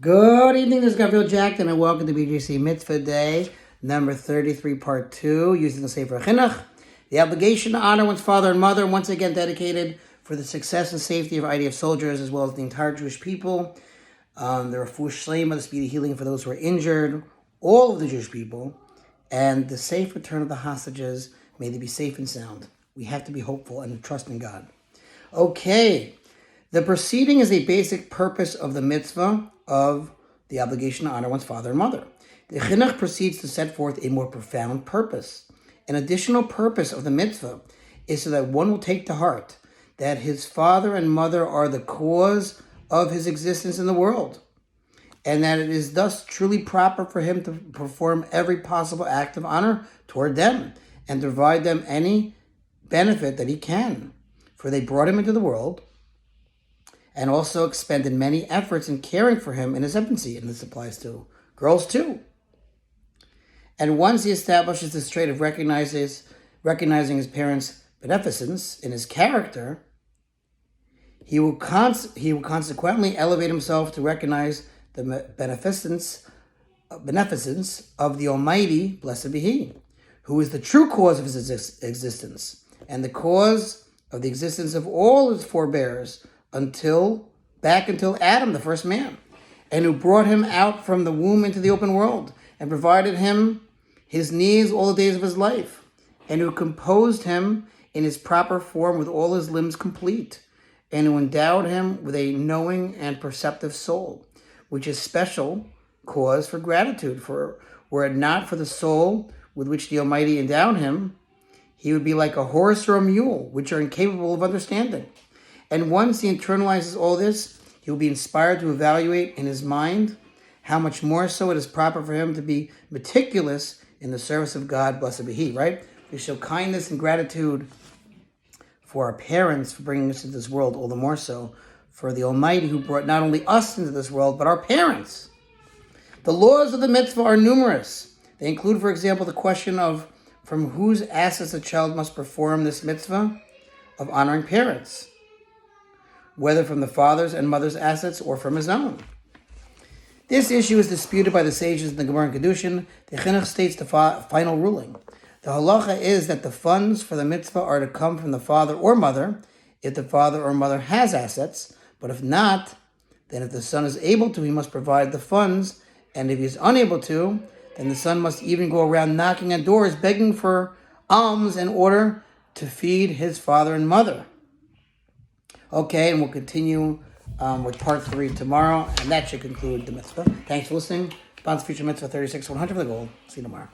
Good evening, this is Gabriel Jackson, and welcome to BJC Mitzvah Day, number 33, part 2, using the Sefer HaChinuch. The obligation to honor one's father and mother, once again dedicated for the success and safety of IDF soldiers, as well as the entire Jewish people. The Refuah Shlema, the speedy healing for those who are injured, all of the Jewish people, and the safe return of the hostages. May they be safe and sound. We have to be hopeful and trust in God. Okay, the proceeding is a basic purpose of the mitzvah of the obligation to honor one's father and mother. The Chinuch proceeds to set forth a more profound purpose. An additional purpose of the mitzvah is so that one will take to heart that his father and mother are the cause of his existence in the world, and that it is thus truly proper for him to perform every possible act of honor toward them and to provide them any benefit that he can, for they brought him into the world and also expended many efforts in caring for him in his infancy, and this applies to girls too. And once he establishes this trait of recognizing his parents' beneficence in his character, he will consequently elevate himself to recognize the beneficence of the Almighty, blessed be He, who is the true cause of his existence and the cause of the existence of all his forebears until Adam, the first man, and who brought him out from the womb into the open world and provided him his needs all the days of his life, and who composed him in his proper form with all his limbs complete, and who endowed him with a knowing and perceptive soul, which is special cause for gratitude. For were it not for the soul with which the Almighty endowed him, he would be like a horse or a mule, which are incapable of understanding. And once he internalizes all this, he will be inspired to evaluate in his mind how much more so it is proper for him to be meticulous in the service of God, blessed be He, right? We show kindness and gratitude for our parents for bringing us into this world, all the more so for the Almighty who brought not only us into this world, but our parents. The laws of the mitzvah are numerous. They include, for example, the question of from whose assets a child must perform this mitzvah of honoring parents, whether from the father's and mother's assets or from his own. This issue is disputed by the sages in the Gemara and Kedushin. The Chinuch states the final ruling. The halacha is that the funds for the mitzvah are to come from the father or mother if the father or mother has assets, but if not, then if the son is able to, he must provide the funds, and if he is unable to, then the son must even go around knocking on doors begging for alms in order to feed his father and mother. Okay, and we'll continue with part 3 tomorrow, and that should conclude the mitzvah. Thanks for listening. Bonds Future Mitzvah 36-100 for the goal. See you tomorrow.